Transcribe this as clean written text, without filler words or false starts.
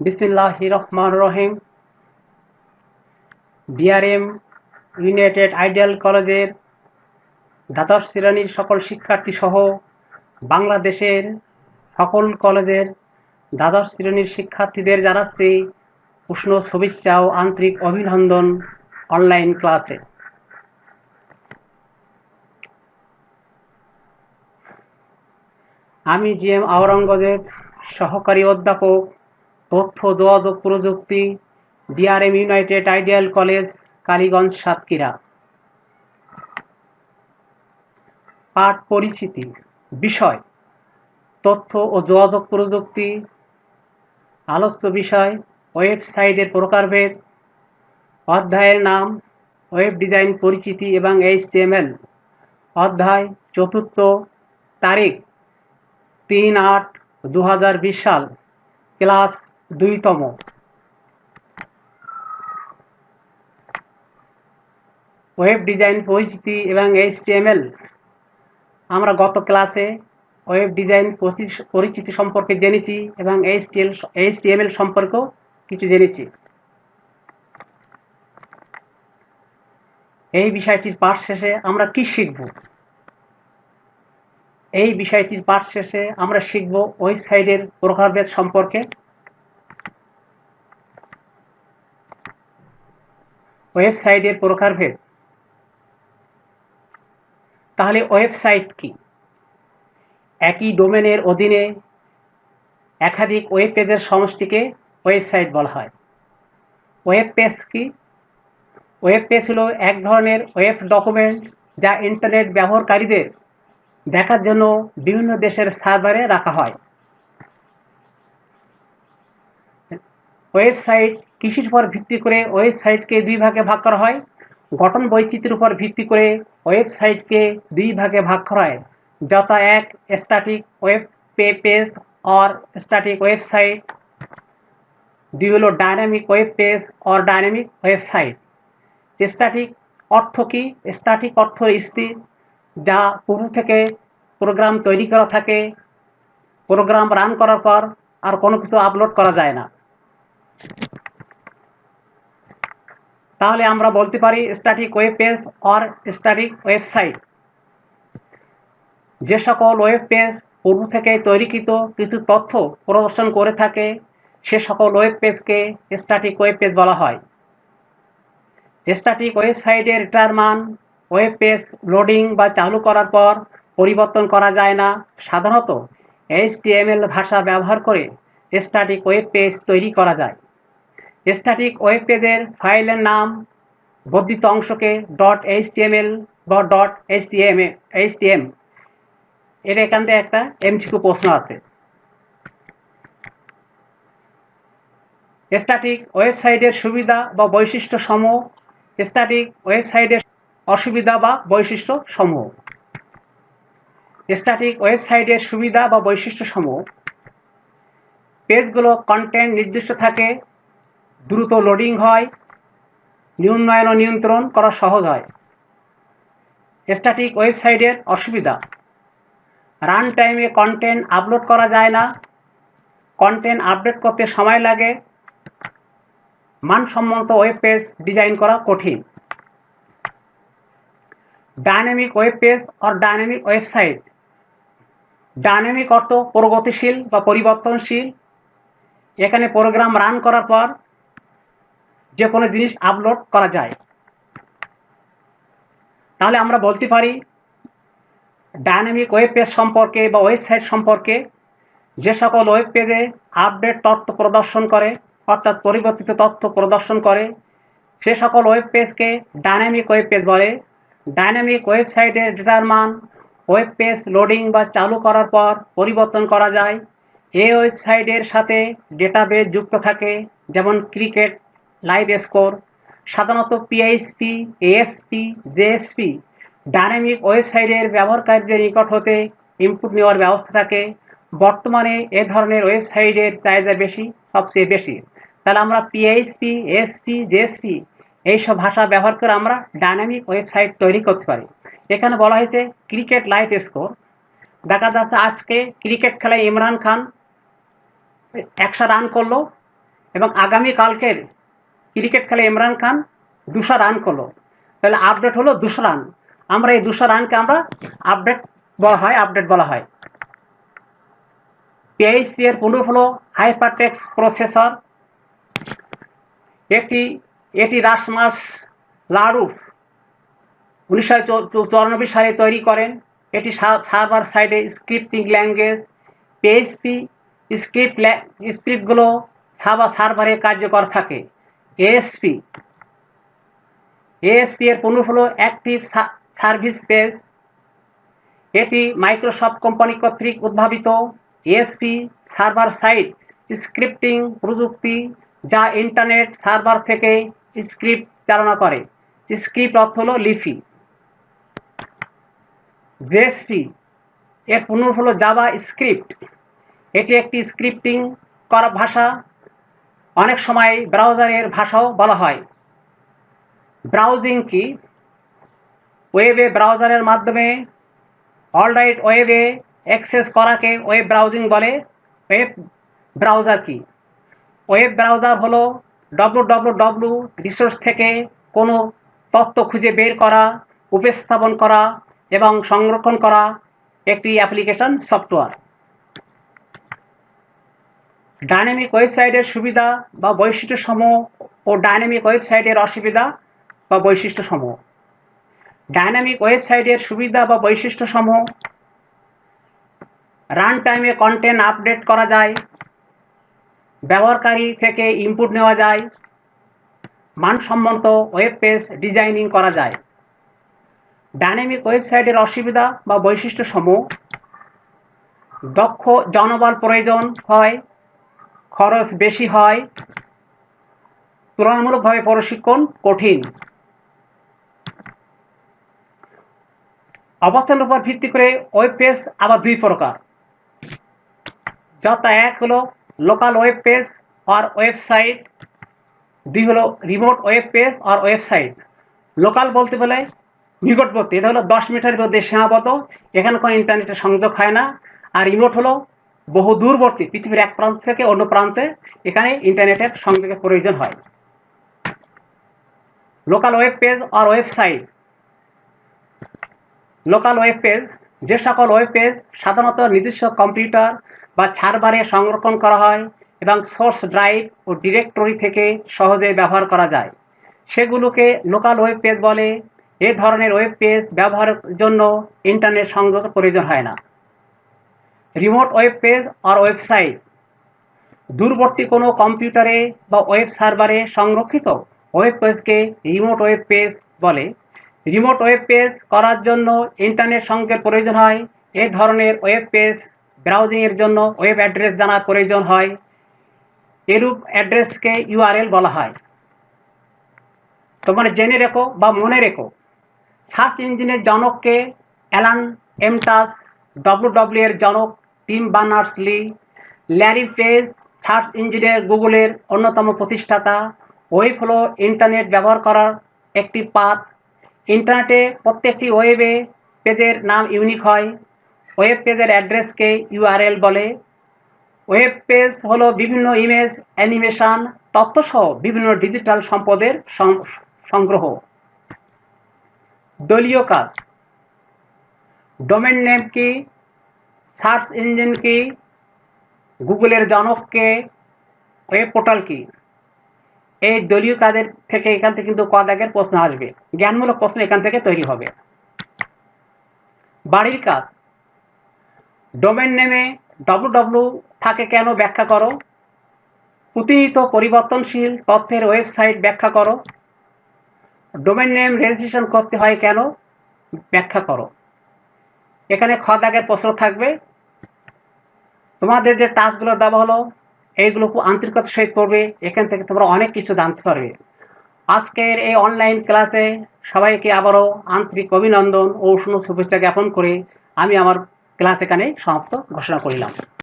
বিসমিল্লাহির রহমানির রহিম। BRM United ideal কলেজের দ্বাদশ শ্রেণীর সকল শিক্ষার্থী সহ বাংলাদেশের সকল কলেজের দ্বাদশ শ্রেণীর শিক্ষার্থীদের জানাচ্ছি উষ্ণ শুভেচ্ছা ও আন্তরিক অভিনন্দন অনলাইন ক্লাসে। আমি জিএম আওরঙ্গজেব, সহকারী অধ্যাপক, তথ্য যোগাযোগ প্রযুক্তি, BRM United ideal college, Kaliganj, Satkhira. পাঠ পরিচিতি। বিষয়: তথ্য ও যোগাযোগ প্রযুক্তি। আলোচ্য বিষয়: ওয়েবসাইটের প্রকারভেদ। অধ্যায়ের নাম: ওয়েব ডিজাইন পরিচিতি এবং এইচটিএমএল। অধ্যায় চতুর্থ। তারিখ: ৩-৮-২০২০ সাল। ক্লাস ২তম। ওয়েব ডিজাইন পরিচিতি এবং এইচটিএমএল। আমরা গত ক্লাসে ওয়েব ডিজাইন পরিচিতি সম্পর্কে জেনেছি এবং এইচটিএমএল সম্পর্কেও কিছু জেনেছি। এই বিষয়টির পাঠ শেষে আমরা কি শিখব? এই বিষয়টির পাঠ শেষে আমরা শিখব ওয়েবসাইটের প্রকারভেদ সম্পর্কে। ওয়েবসাইটের প্রকারভেদ। তাহলে ওয়েবসাইট কি? একই ডোমেনের অধীনে একাধিক ওয়েব পেজের সমষ্টিকে ওয়েবসাইট বলা হয়। ওয়েব পেজ কি? ওয়েব পেজ হলো এক ধরনের ওয়েব ডকুমেন্ট যা ইন্টারনেট ব্যবহারকারীদের দেখার জন্য বিভিন্ন দেশের সার্ভারে রাখা হয়। ওয়েবসাইট কৃষির উপর ভিত্তি করে ওয়েবসাইটকে দুই ভাগে ভাগ করা হয়। গঠন বৈচিত্র্যের উপর ভিত্তি করে ওয়েবসাইটকে দুই ভাগে ভাগ করা হয়, যথা এক, static web page or static website. দুই হলো dynamic web page or dynamic website. Static অর্থ কি? স্ট্যাটিক অর্থ স্থির, যা পূর্ব থেকে প্রোগ্রাম তৈরি করা থাকে। প্রোগ্রাম রান করার পর আর কোনো কিছু আপলোড করা যায় না। তাহলে আমরা বলতে পারি static web page or static website. যে সকল ওয়েব পেজ পূর্ব থেকে তৈরিকৃত কিছু তথ্য প্রদর্শন করে থাকে সে সকল ওয়েব পেজকে স্ট্যাটিক ওয়েব পেজ বলা হয়। স্ট্যাটিক ওয়েবসাইটের ডেটার মান ওয়েব পেজ লোডিং বা চালু করার পর পরিবর্তন করা যায় না। সাধারণত এইচটিএমএল ভাষা ব্যবহার করে স্ট্যাটিক ওয়েব পেজ তৈরি করা যায়। স্ট্যাটিক ওয়েব পেজের ফাইলের নাম বর্ধিত অংশকে .html বা .htm। এর এখান থেকে একটা এমসিকিউ প্রশ্ন আছে। স্ট্যাটিক ওয়েবসাইটের সুবিধা বা বৈশিষ্ট্য সমূহ। স্ট্যাটিক ওয়েবসাইটের অসুবিধা বা বৈশিষ্ট্য সমূহ। স্ট্যাটিক ওয়েবসাইটের সুবিধা বা বৈশিষ্ট্য সমূহ: পেজগুলো কন্টেন্ট নির্দিষ্ট থাকে, দ্রুত লোডিং হয়, উন্নয়ন ও নিয়ন্ত্রণ করা সহজ হয়। স্ট্যাটিক ওয়েবসাইটের অসুবিধা: রান টাইমে কন্টেন্ট আপলোড করা যায় না, কন্টেন্ট আপডেট করতে সময় লাগে, মানসম্মত ওয়েব পেজ ডিজাইন করা কঠিন। Dynamic web page or dynamic website. Dynamic অর্থ প্রগতিশীল বা পরিবর্তনশীল। এখানে প্রোগ্রাম রান করার পর যে কোনো জিনিস আপলোড করা যায়। তাহলে আমরা বলতে পারি ডাইনামিক ওয়েব পেজ সম্পর্কে বা ওয়েবসাইট সম্পর্কে যে সকল ওয়েব পেজে আপডেট তথ্য প্রদর্শন করে, অর্থাৎ পরিবর্তিত তথ্য প্রদর্শন করে, সে সকল ওয়েব পেজকে ডাইনামিক ওয়েব পেজ বলে। ডাইনামিক ওয়েবসাইটের ডেটার মান ওয়েব পেজ লোডিং বা চালু করার পর পরিবর্তন করা যায়। এই ওয়েবসাইটের সাথে ডেটাবেজ যুক্ত থাকে, যেমন ক্রিকেট লাইভ স্কোর। সাধারণত পিএইচপি, এএসপি, জেএসপি ডাইনামিক ওয়েবসাইটের ব্যবহারকারীদের নিকট হতে ইনপুট নেওয়ার ব্যবস্থা থাকে। বর্তমানে এ ধরনের ওয়েবসাইটের চাহিদা সবচেয়ে বেশি। তাহলে আমরা পিএইচপি, এএসপি, জেএসপি এইসব ভাষা ব্যবহার করে আমরা ডাইনামিক ওয়েবসাইট তৈরি করতে পারি। এখানে বলা হয়েছে ক্রিকেট লাইভ স্কোর। দেখা যাচ্ছে আজকে ক্রিকেট খেলায় ইমরান খান 100 রান করলো, এবং আগামীকালকের ক্রিকেট খেলে ইমরান খান 200 রান করলো, তাহলে আপডেট হলো 200 রান। আমরা এই 200 রানকে আমরা আপডেট বলা হয়। PHP এর পূর্ণ হলো হাইপারটেক্সট প্রসেসর। এটি রাসমাস লারুফ 1994 সালে তৈরি করেন। এটি সার্ভার সাইডে স্ক্রিপ্টিং ল্যাঙ্গুয়েজ। PHP স্ক্রিপ্টগুলো সার্ভারে কার্যকর থাকে। ASP এর পূর্ণ হলো অ্যাক্টিভ সার্ভিস পেজ। এটি মাইক্রোসফট কোম্পানি কর্তৃক উদ্ভাবিত ASP সার্ভার সাইড স্ক্রিপ্টিং প্রযুক্তি, যা ইন্টারনেট সার্ভার থেকে স্ক্রিপ্ট চালনা করে। স্ক্রিপ্ট অর্থ হলো লিপি। JSP এর পূর্ণ হলো জাভা স্ক্রিপ্ট। এটি একটি স্ক্রিপ্টিং করা ভাষা, অনেক সময় ব্রাউজারের ভাষাও বলা হয়। ব্রাউজিং কি? ওয়েবে ব্রাউজারের মাধ্যমে অলরাইট ওয়েবে অ্যাক্সেস করাকে ওয়েব ব্রাউজিং বলে। ওয়েব ব্রাউজার কি? ওয়েব ব্রাউজার হলো www রিসোর্স থেকে কোনো তথ্য খুঁজে বের করা, উপস্থাপন করা এবং সংরক্ষণ করা একটি অ্যাপ্লিকেশন সফটওয়্যার। ডাইনামিক ওয়েবসাইটের সুবিধা বা বৈশিষ্ট্যসমূহ ও ডাইনামিক ওয়েবসাইটের অসুবিধা বা বৈশিষ্ট্যসমূহ। ডাইনামিক ওয়েবসাইটের সুবিধা বা বৈশিষ্ট্যসমূহ: রান টাইমে কন্টেন্ট আপডেট করা যায়, ব্যবহারকারী থেকে ইনপুট নেওয়া যায়, মানসম্মত ওয়েব পেজ ডিজাইনিং করা যায়। ডাইনামিক ওয়েবসাইটের অসুবিধা বা বৈশিষ্ট্যসমূহ: দক্ষ জনবল প্রয়োজন হয়, খরচ বেশি হয়, তুলনামূলকভাবে প্রশিক্ষণ কঠিন। অবস্থানের উপর ভিত্তি করে ওয়েব পেজ আবার দুই প্রকার, যথা এক হলো লোকাল ওয়েব পেজ আর ওয়েবসাইট, দুই হলো রিমোট ওয়েব পেজ আর ওয়েবসাইট। লোকাল বলতে বলে নিকটবর্তী, এটা হলো 10 মিটারের মধ্যে সীমাবদ্ধ, এখানে কোনো ইন্টারনেটের সংযোগ হয় না। আর রিমোট হলো বহু দূরবর্তী, পৃথিবীর এক প্রান্ত থেকে অন্য প্রান্তে, এখানে ইন্টারনেটের সংযোগের প্রয়োজন হয়। লোকাল ওয়েব পেজ আর ওয়েবসাইট। লোকাল ওয়েব পেজ: যে সকল ওয়েব পেজ সাধারণত নিজস্ব কম্পিউটার বা সার্ভারে সংরক্ষণ করা হয় এবং সোর্স ড্রাইভ ও ডিরেক্টরি থেকে সহজে ব্যবহার করা যায়, সেগুলোকে লোকাল ওয়েব পেজ বলে। এ ধরনের ওয়েব পেজ ব্যবহারের জন্য ইন্টারনেট সংযোগের প্রয়োজন হয় না। রিমোট ওয়েব পেজ আর ওয়েবসাইট: দূরবর্তী কোনো কম্পিউটারে বা ওয়েব সার্ভারে সংরক্ষিত ওয়েব পেজকে রিমোট ওয়েব পেজ বলে। রিমোট ওয়েব পেজ করার জন্য ইন্টারনেট সংযোগের প্রয়োজন হয়। এ ধরনের ওয়েব পেজ ব্রাউজিংয়ের জন্য ওয়েব অ্যাড্রেস জানার প্রয়োজন হয়। এরূপ অ্যাড্রেসকে URL বলা হয়। তোমরা জেনে রেখো বা মনে রেখো, সার্চ ইঞ্জিনের জনককে অ্যালান এমটাস, WW এর জনক team Berners-Lee, Larry page search ইঞ্জিনের গুগলের অন্যতম প্রতিষ্ঠাতা। ওয়েব হলো ইন্টারনেট ব্যবহার করার একটি পাথ। ইন্টারনেটে প্রত্যেকটি ওয়েবে পেজের নাম ইউনিক হয়। ওয়েব পেজের অ্যাড্রেসকে URL বলে। ওয়েব পেজ হলো বিভিন্ন ইমেজ, অ্যানিমেশন, তথ্যসহ বিভিন্ন ডিজিটাল সম্পদের সংগ্রহ। দলীয় কাজ: ডোমেন নেম কি, সার্চ ইঞ্জিন কি, গুগলের জনককে, ওয়েব পোর্টাল কি। এই দলীয় কাজের থেকে এখান থেকে কিন্তু কদাগের প্রশ্ন আসবে, জ্ঞানমূলক প্রশ্ন এখান থেকে তৈরি হবে। বাড়ির কাজ: ডোমেন নেমে www থাকে কেন ব্যাখ্যা করো। প্রতিনিয়ত পরিবর্তনশীল তথ্যের ওয়েবসাইট ব্যাখ্যা করো। ডোমেন নেম রেজিস্ট্রেশন করতে হয় কেন ব্যাখ্যা করো। এখানে খদাগের প্রশ্ন থাকবে। তোমাদের যে টাস্কগুলো দেওয়া হলো এইগুলো খুব আন্তরিকতার সহিত করবে, এখান থেকে তোমরা অনেক কিছু জানতে পারবে। আজকের এই অনলাইন ক্লাসে সবাইকে আবারও আন্তরিক অভিনন্দন ও শুভেচ্ছা জ্ঞাপন করে আমি আমার ক্লাস এখানে সমাপ্ত ঘোষণা করিলাম।